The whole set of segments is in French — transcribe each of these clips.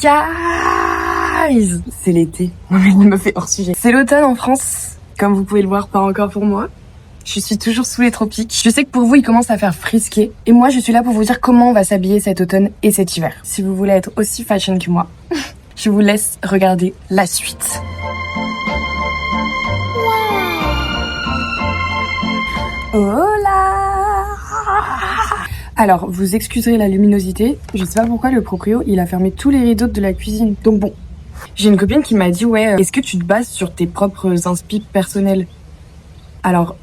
Guys, c'est l'été. Il me fait hors sujet. C'est l'automne en France. Comme vous pouvez le voir, pas encore pour moi. Je suis toujours sous les tropiques. Je sais que pour vous, il commence à faire frisquer. Et moi, je suis là pour vous dire comment on va s'habiller cet automne et cet hiver. Si vous voulez être aussi fashion que moi, je vous laisse regarder la suite. Hola! Alors, vous excuserez la luminosité. Je sais pas pourquoi le proprio, il a fermé tous les rideaux de la cuisine. Donc bon, j'ai une copine qui m'a dit « Ouais, est-ce que tu te bases sur tes propres inspi personnels ?» Alors,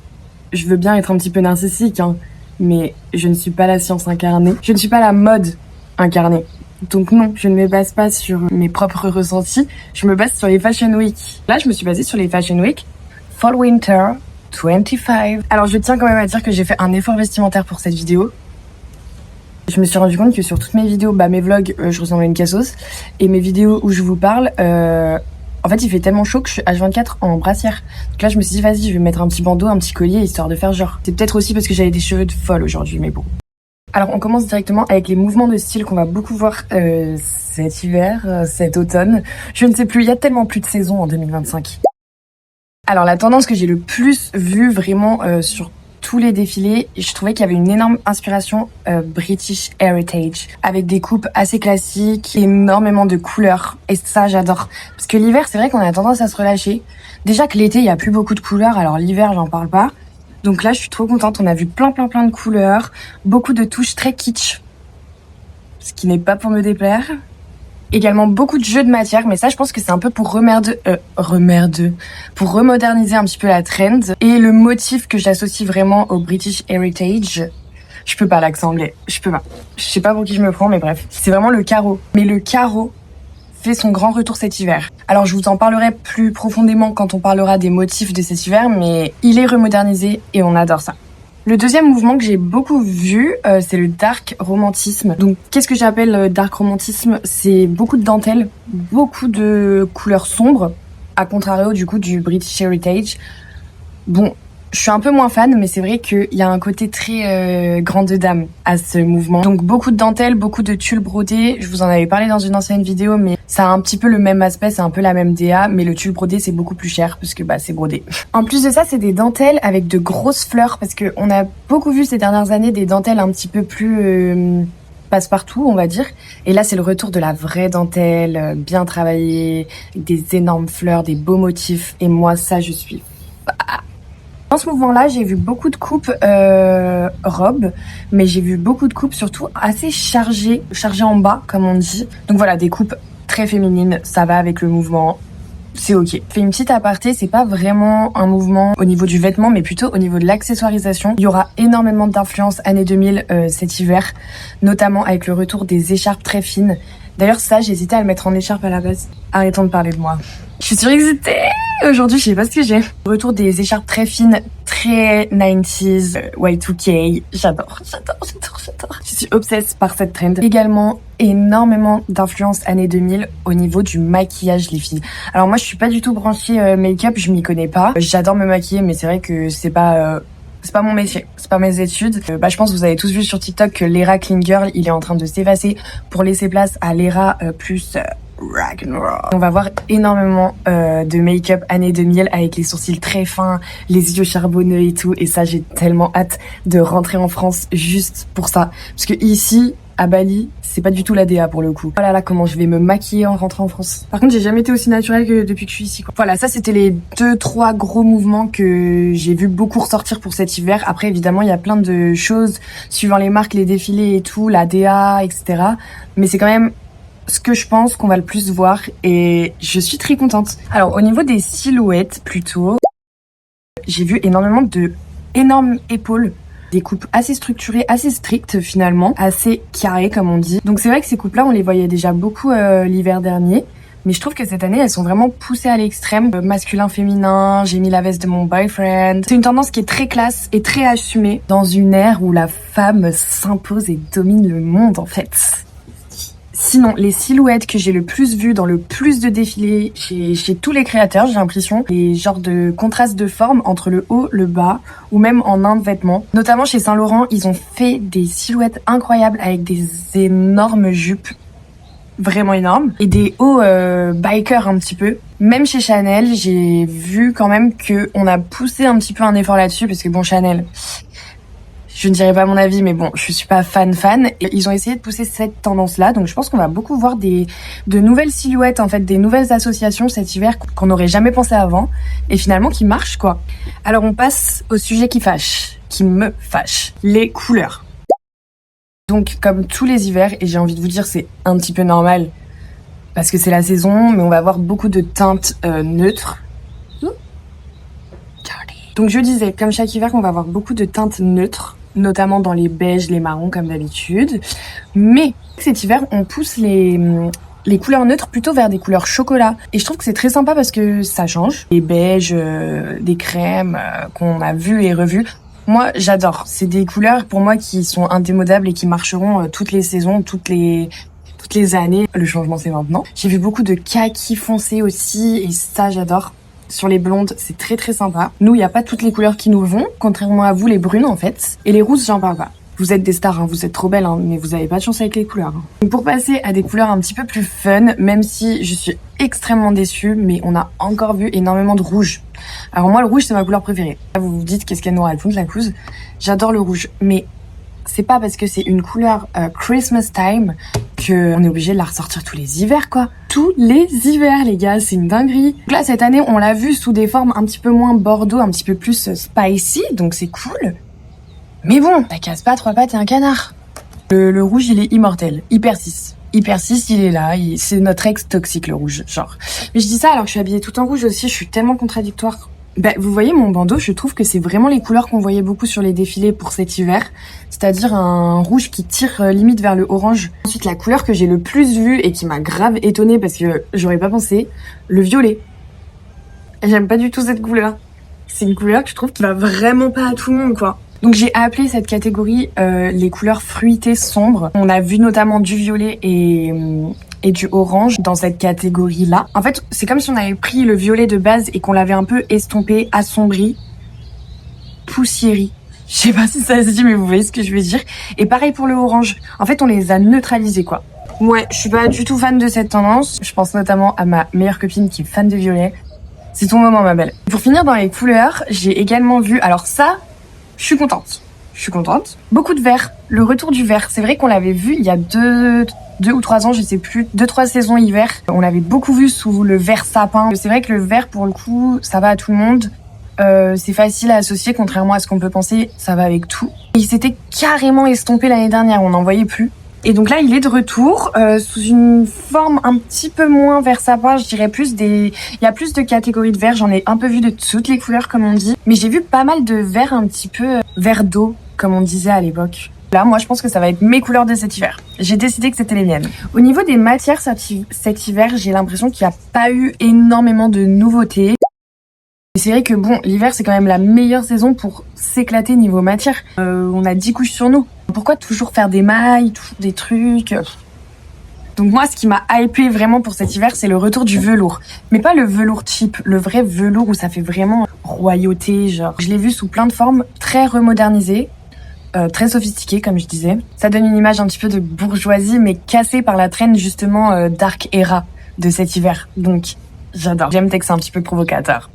je veux bien être un petit peu narcissique, hein, mais je ne suis pas la science incarnée. Je ne suis pas la mode incarnée. Donc non, je ne me base pas sur mes propres ressentis. Je me base sur les Fashion Week. Là, je me suis basée sur les Fashion Week Fall Winter 25. Alors, je tiens quand même à dire que j'ai fait un effort vestimentaire pour cette vidéo. Je me suis rendu compte que sur toutes mes vidéos, mes vlogs, je ressemble à une cassos. Et mes vidéos où je vous parle, en fait, il fait tellement chaud que je suis H24 en brassière. Donc là, je me suis dit, vas-y, je vais mettre un petit bandeau, un petit collier, histoire de faire genre. C'est peut-être aussi parce que j'avais des cheveux de folle aujourd'hui, mais bon. Alors, on commence directement avec les mouvements de style qu'on va beaucoup voir cet hiver, cet automne. Je ne sais plus, il y a tellement plus de saison en 2025. Alors, la tendance que j'ai le plus vue vraiment sur tous les défilés, je trouvais qu'il y avait une énorme inspiration British Heritage, avec des coupes assez classiques, énormément de couleurs, et ça j'adore. Parce que l'hiver, c'est vrai qu'on a tendance à se relâcher. Déjà que l'été, il y a plus beaucoup de couleurs, alors l'hiver, j'en parle pas. Donc là, je suis trop contente, on a vu plein de couleurs, beaucoup de touches très kitsch, ce qui n'est pas pour me déplaire. Également beaucoup de jeux de matière, mais ça je pense que c'est un peu pour pour remoderniser un petit peu la trend. Et le motif que j'associe vraiment au British Heritage, je peux pas l'accent anglais, je peux pas. Je sais pas pour qui je me prends, mais bref, c'est vraiment le carreau. Mais le carreau fait son grand retour cet hiver. Alors je vous en parlerai plus profondément quand on parlera des motifs de cet hiver, mais il est remodernisé et on adore ça. Le deuxième mouvement que j'ai beaucoup vu, c'est le dark romantisme. Donc, qu'est-ce que j'appelle dark romantisme? C'est beaucoup de dentelles, beaucoup de couleurs sombres, à contrario du coup du British Heritage. Bon, je suis un peu moins fan, mais c'est vrai qu'il y a un côté très grande dame à ce mouvement. Donc, beaucoup de dentelles, beaucoup de tulle brodé. Je vous en avais parlé dans une ancienne vidéo, mais ça a un petit peu le même aspect, c'est un peu la même DA, mais le tulle brodé, c'est beaucoup plus cher, parce que c'est brodé. En plus de ça, c'est des dentelles avec de grosses fleurs, parce que on a beaucoup vu ces dernières années des dentelles un petit peu plus passe-partout, on va dire. Et là, c'est le retour de la vraie dentelle, bien travaillée, des énormes fleurs, des beaux motifs. Et moi, ça, je suis... Dans ce mouvement-là, j'ai vu beaucoup de coupes robes, mais j'ai vu beaucoup de coupes surtout assez chargées en bas, comme on dit. Donc voilà, des coupes très féminines, ça va avec le mouvement, c'est ok. Je fais une petite aparté, c'est pas vraiment un mouvement au niveau du vêtement, mais plutôt au niveau de l'accessoirisation. Il y aura énormément d'influences années 2000 cet hiver, notamment avec le retour des écharpes très fines. D'ailleurs ça, j'hésitais à le mettre en écharpe à la base. Arrêtons de parler de moi. Je suis surexcitée. Aujourd'hui, je sais pas ce que j'ai. Retour des écharpes très fines, très 90s, Y2K. J'adore. Je suis obsesse par cette trend. Également, énormément d'influence années 2000 au niveau du maquillage, les filles. Alors moi, je suis pas du tout branchée make-up, je m'y connais pas. J'adore me maquiller, mais c'est vrai que c'est pas mon métier, c'est pas mes études. Je pense que vous avez tous vu sur TikTok que l'era clean girl, il est en train de s'effacer pour laisser place à l'era plus rock'n'roll. On va voir énormément de make-up années 2000 avec les sourcils très fins, les yeux charbonneux et tout. Et ça, j'ai tellement hâte de rentrer en France juste pour ça. Parce que ici, à Bali, c'est pas du tout la DA pour le coup. Oh là là, comment je vais me maquiller en rentrant en France. Par contre, j'ai jamais été aussi naturelle que depuis que je suis ici, quoi. Voilà, ça c'était les 2-3 gros mouvements que j'ai vu beaucoup ressortir pour cet hiver. Après, évidemment, il y a plein de choses suivant les marques, les défilés et tout, la DA, etc. Mais c'est quand même ce que je pense qu'on va le plus voir et je suis très contente. Alors, au niveau des silhouettes, plutôt, j'ai vu énormément de énormes épaules. Des coupes assez structurées, assez strictes finalement, assez carrées comme on dit. Donc c'est vrai que ces coupes-là, on les voyait déjà beaucoup l'hiver dernier. Mais je trouve que cette année, elles sont vraiment poussées à l'extrême. Masculin, féminin, j'ai mis la veste de mon boyfriend. C'est une tendance qui est très classe et très assumée dans une ère où la femme s'impose et domine le monde en fait. Sinon, les silhouettes que j'ai le plus vues dans le plus de défilés chez tous les créateurs, j'ai l'impression, les genres de contrastes de forme entre le haut, le bas, ou même en un de vêtements. Notamment chez Saint Laurent, ils ont fait des silhouettes incroyables avec des énormes jupes. vraiment énormes et des hauts bikers un petit peu. Même chez Chanel, j'ai vu quand même que on a poussé un petit peu un effort là-dessus parce que bon, Chanel, je ne dirais pas mon avis, mais bon, je suis pas fan. Et ils ont essayé de pousser cette tendance-là, donc je pense qu'on va beaucoup voir de nouvelles silhouettes, en fait, des nouvelles associations cet hiver qu'on n'aurait jamais pensé avant, et finalement qui marchent, quoi. Alors on passe au sujet qui fâche, qui me fâche, les couleurs. Donc comme tous les hivers, et j'ai envie de vous dire c'est un petit peu normal, parce que c'est la saison, mais on va avoir beaucoup de teintes neutres. Donc je disais, comme chaque hiver, on va avoir beaucoup de teintes neutres, notamment dans les beiges, les marrons comme d'habitude. Mais cet hiver, on pousse les couleurs neutres plutôt vers des couleurs chocolat. Et je trouve que c'est très sympa parce que ça change. Les beiges, des crèmes qu'on a vues et revues. Moi, j'adore. C'est des couleurs pour moi qui sont indémodables et qui marcheront toutes les saisons, toutes les années. Le changement, c'est maintenant. J'ai vu beaucoup de kaki foncé aussi et ça, j'adore. Sur les blondes, c'est très très sympa. Nous, il n'y a pas toutes les couleurs qui nous vont, contrairement à vous, les brunes en fait. Et les rousses, j'en parle pas. Vous êtes des stars, hein, vous êtes trop belles, hein, mais vous avez pas de chance avec les couleurs. Hein. Donc pour passer à des couleurs un petit peu plus fun, même si je suis extrêmement déçue, mais on a encore vu énormément de rouge. Alors moi, le rouge, c'est ma couleur préférée. Vous vous dites, qu'est-ce qu'elle nous raconte, la couse? J'adore le rouge, mais c'est pas parce que c'est une couleur Christmas time qu'on est obligé de la ressortir tous les hivers, quoi. Tous les hivers, les gars, c'est une dinguerie. Donc là, cette année, on l'a vu sous des formes un petit peu moins bordeaux, un petit peu plus spicy, donc c'est cool. Mais bon, ça casse pas 3 pattes et un canard. Le rouge, il est immortel. Hyper 6. Hyper 6, il est là. C'est notre ex toxique, le rouge, genre. Mais je dis ça alors que je suis habillée tout en rouge aussi, je suis tellement contradictoire. Vous voyez mon bandeau, je trouve que c'est vraiment les couleurs qu'on voyait beaucoup sur les défilés pour cet hiver. C'est-à-dire un rouge qui tire limite vers le orange. Ensuite, la couleur que j'ai le plus vue et qui m'a grave étonnée parce que j'aurais pas pensé, le violet. J'aime pas du tout cette couleur. C'est une couleur que je trouve qui va vraiment pas à tout le monde, quoi. Donc j'ai appelé cette catégorie les couleurs fruitées sombres. On a vu notamment du violet et du orange dans cette catégorie-là. En fait, c'est comme si on avait pris le violet de base et qu'on l'avait un peu estompé, assombri, poussiéri. Je sais pas si ça se dit, mais vous voyez ce que je veux dire. Et pareil pour le orange. En fait, on les a neutralisés, quoi. Ouais, je suis pas du tout fan de cette tendance. Je pense notamment à ma meilleure copine qui est fan de violet. C'est ton moment, ma belle. Pour finir dans les couleurs, j'ai également vu... Alors ça, je suis contente. Beaucoup de vert. Le retour du vert. C'est vrai qu'on l'avait vu il y a 2 ou 3 ans, je sais plus, 2-3 saisons hiver. On l'avait beaucoup vu sous le vert sapin. C'est vrai que le vert, pour le coup, ça va à tout le monde. C'est facile à associer, contrairement à ce qu'on peut penser, ça va avec tout. Il s'était carrément estompé l'année dernière, on n'en voyait plus. Et donc là, il est de retour, sous une forme un petit peu moins vert sapin, je dirais plus il y a plus de catégories de vert, j'en ai un peu vu de toutes les couleurs, comme on dit. Mais j'ai vu pas mal de vert un petit peu vert d'eau, comme on disait à l'époque. Là, moi, je pense que ça va être mes couleurs de cet hiver. J'ai décidé que c'était les miennes. Au niveau des matières, cet hiver, j'ai l'impression qu'il n'y a pas eu énormément de nouveautés. Et c'est vrai que bon, l'hiver, c'est quand même la meilleure saison pour s'éclater niveau matière. On a 10 couches sur nous. Pourquoi toujours faire des mailles, toujours des trucs? Donc moi, ce qui m'a hypé vraiment pour cet hiver, c'est le retour du velours. Mais pas le velours cheap, le vrai velours où ça fait vraiment royauté, genre. Je l'ai vu sous plein de formes, très remodernisées. Très sophistiqué, comme je disais. Ça donne une image un petit peu de bourgeoisie, mais cassée par la traîne justement dark era de cet hiver. Donc, j'adore. J'aime que c'est un petit peu provocateur.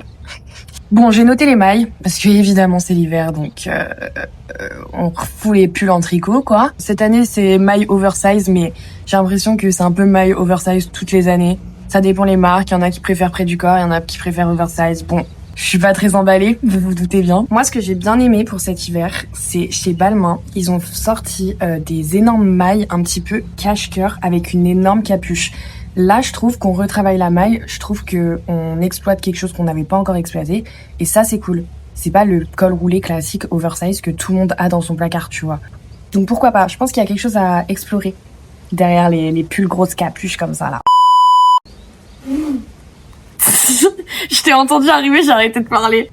Bon, j'ai noté les mailles, parce que évidemment c'est l'hiver, donc on refoule les pulls en tricot, quoi. Cette année, c'est maille oversize, mais j'ai l'impression que c'est un peu maille oversize toutes les années. Ça dépend les marques, il y en a qui préfèrent près du corps, il y en a qui préfèrent oversize. Bon, je suis pas très emballée, vous vous doutez bien. Moi, ce que j'ai bien aimé pour cet hiver, c'est chez Balmain, ils ont sorti des énormes mailles un petit peu cache-cœur avec une énorme capuche. Là, je trouve qu'on retravaille la maille, je trouve qu'on exploite quelque chose qu'on n'avait pas encore exploité, et ça, c'est cool. C'est pas le col roulé classique oversize que tout le monde a dans son placard, tu vois. Donc pourquoi pas, je pense qu'il y a quelque chose à explorer derrière les pulls grosses capuches comme ça, là. Je t'ai entendu arriver, j'ai arrêté de parler.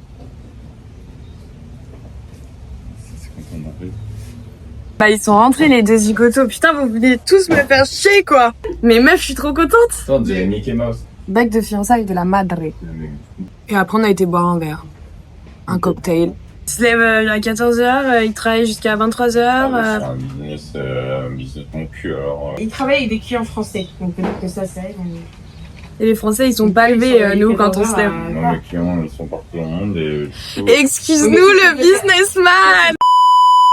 Bah ils sont rentrés les deux zigotos. Putain, vous voulez tous me faire chier, quoi. Mais meuf, je suis trop contente. On dirait Mickey Mouse. Bague de fiançailles de la madre. Et après on a été boire un verre. Un cocktail. Il se lève à 14h, il travaille jusqu'à 23h. C'est un business mon cul alors. Il travaille avec des clients français, donc peut-être que ça c'est. Et les Français, ils sont pas levés, nous, quand on se lève. Non, les clients, ils sont partout dans le monde et... Excuse-nous, le businessman!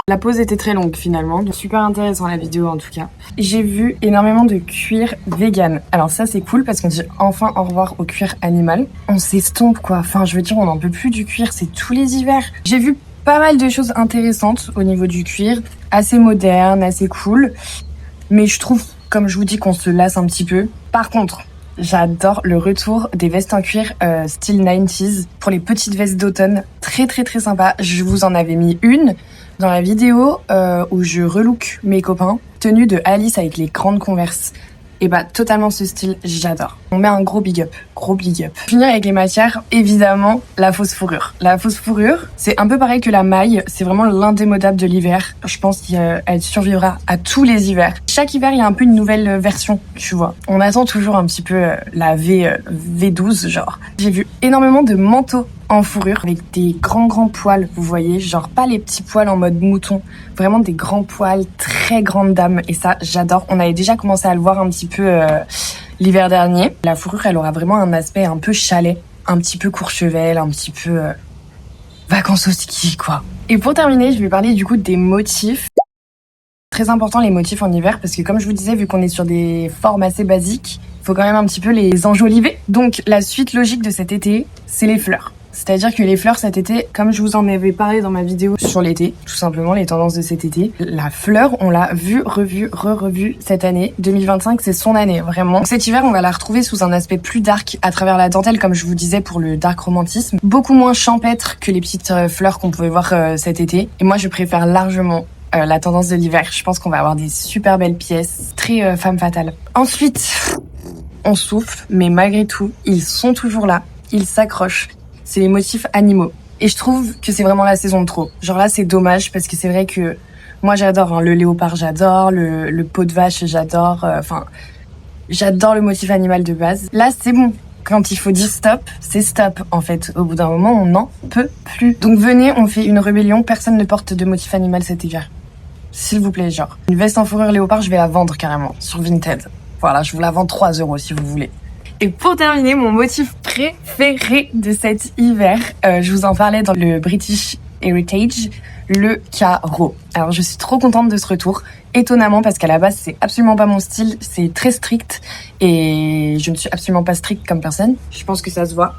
La pause était très longue finalement, donc super intéressant la vidéo en tout cas. J'ai vu énormément de cuir vegan. Alors ça c'est cool parce qu'on dit enfin au revoir au cuir animal. On s'estompe quoi, enfin je veux dire on n'en peut plus du cuir, c'est tous les hivers. J'ai vu pas mal de choses intéressantes au niveau du cuir, assez moderne, assez cool. Mais je trouve, comme je vous dis, qu'on se lasse un petit peu. Par contre, j'adore le retour des vestes en cuir style 90s pour les petites vestes d'automne. Très très très sympa. Je vous en avais mis une dans la vidéo où je relook mes copains. Tenue de Alice avec les grandes Converse. Et bah totalement ce style, j'adore. On met un gros big up, gros big up. Finir avec les matières, évidemment, la fausse fourrure. La fausse fourrure, c'est un peu pareil que la maille, c'est vraiment l'indémodable de l'hiver. Je pense qu'elle survivra à tous les hivers. Chaque hiver, il y a un peu une nouvelle version, tu vois. On attend toujours un petit peu la V12, genre. J'ai vu énormément de manteaux en fourrure avec des grands poils, vous voyez, genre pas les petits poils en mode mouton, vraiment des grands poils, très grandes dames, et ça j'adore. On avait déjà commencé à le voir un petit peu l'hiver dernier. La fourrure, elle aura vraiment un aspect un peu chalet, un petit peu Courchevel, un petit peu vacances au ski quoi. Et pour terminer, je vais parler du coup des motifs. Très important les motifs en hiver parce que comme je vous disais, vu qu'on est sur des formes assez basiques, il faut quand même un petit peu les enjoliver. Donc la suite logique de cet été, c'est les fleurs. C'est-à-dire que les fleurs cet été, comme je vous en avais parlé dans ma vidéo sur l'été, tout simplement les tendances de cet été, la fleur, on l'a vue, revue cette année. 2025, c'est son année, vraiment. Cet hiver, on va la retrouver sous un aspect plus dark à travers la dentelle, comme je vous disais, pour le dark romantisme. Beaucoup moins champêtre que les petites fleurs qu'on pouvait voir cet été. Et moi, je préfère largement la tendance de l'hiver. Je pense qu'on va avoir des super belles pièces, très femme fatale. Ensuite, on souffle, mais malgré tout, ils sont toujours là, ils s'accrochent. C'est les motifs animaux. Et je trouve que c'est vraiment la saison de trop. Genre là, c'est dommage parce que c'est vrai que moi, j'adore. Hein, le léopard, j'adore. Le peau de vache, j'adore. Enfin, j'adore le motif animal de base. Là, c'est bon. Quand il faut dire stop, c'est stop. En fait, au bout d'un moment, on n'en peut plus. Donc venez, on fait une rébellion. Personne ne porte de motif animal cet hiver. S'il vous plaît, genre. Une veste en fourrure léopard, je vais la vendre carrément sur Vinted. Voilà, je vous la vends 3 € si vous voulez. Et pour terminer, mon motif préféré de cet hiver, je vous en parlais dans le British Heritage, le carreau. Alors je suis trop contente de ce retour, étonnamment parce qu'à la base c'est absolument pas mon style, c'est très strict et je ne suis absolument pas stricte comme personne, je pense que ça se voit.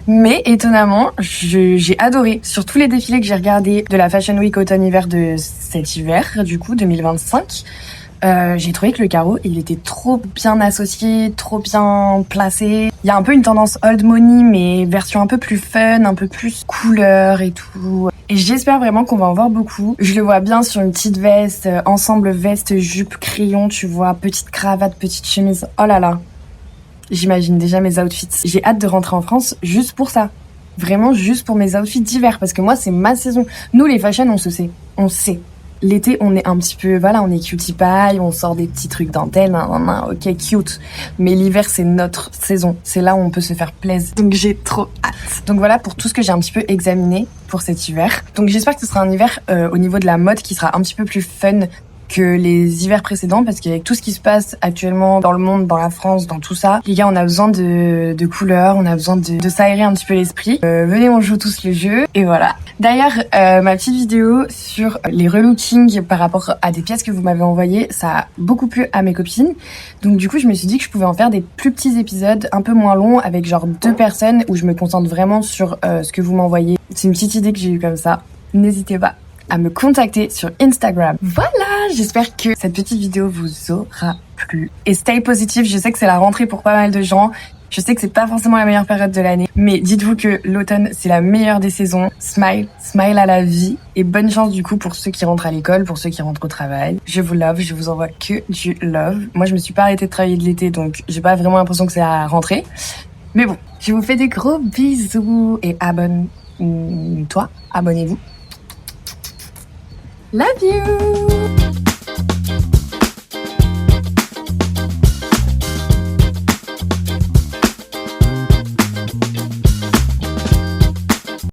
Mais étonnamment, j'ai adoré. Sur tous les défilés que j'ai regardés de la Fashion Week automne-hiver de cet hiver, du coup 2025, j'ai trouvé que le carreau, il était trop bien associé, trop bien placé. Il y a un peu une tendance old money, mais version un peu plus fun, un peu plus couleur et tout. Et j'espère vraiment qu'on va en voir beaucoup. Je le vois bien sur une petite veste, ensemble veste, jupe, crayon, tu vois, petite cravate, petite chemise. Oh là là. J'imagine déjà mes outfits. J'ai hâte de rentrer en France juste pour ça. Vraiment juste pour mes outfits d'hiver, parce que moi, c'est ma saison. Nous, les fashion, on se sait. On sait. L'été, on est un petit peu, voilà, on est cutie pie, on sort des petits trucs dentelle, ok, cute. Mais l'hiver, c'est notre saison. C'est là où on peut se faire plaisir. Donc, j'ai trop hâte. Donc, voilà pour tout ce que j'ai un petit peu examiné pour cet hiver. Donc, j'espère que ce sera un hiver au niveau de la mode qui sera un petit peu plus fun que les hivers précédents, parce qu'avec tout ce qui se passe actuellement dans le monde, dans la France, dans tout ça, les gars, on a besoin de couleurs, on a besoin de s'aérer un petit peu l'esprit. Venez, on joue tous le jeu, et voilà. D'ailleurs, ma petite vidéo sur les relookings par rapport à des pièces que vous m'avez envoyées, ça a beaucoup plu à mes copines. Donc du coup, je me suis dit que je pouvais en faire des plus petits épisodes, un peu moins longs, avec genre 2 personnes, où je me concentre vraiment sur ce que vous m'envoyez. C'est une petite idée que j'ai eue comme ça. N'hésitez pas à me contacter sur Instagram. Voilà, j'espère que cette petite vidéo vous aura plu. Et stay positive, je sais que c'est la rentrée pour pas mal de gens. Je sais que c'est pas forcément la meilleure période de l'année, mais dites-vous que l'automne, c'est la meilleure des saisons. Smile, smile à la vie. Et bonne chance du coup pour ceux qui rentrent à l'école, pour ceux qui rentrent au travail. Je vous love, je vous envoie que du love. Moi, je me suis pas arrêtée de travailler de l'été, donc j'ai pas vraiment l'impression que c'est la rentrée. Mais bon, je vous fais des gros bisous et abonnez-vous. Love you!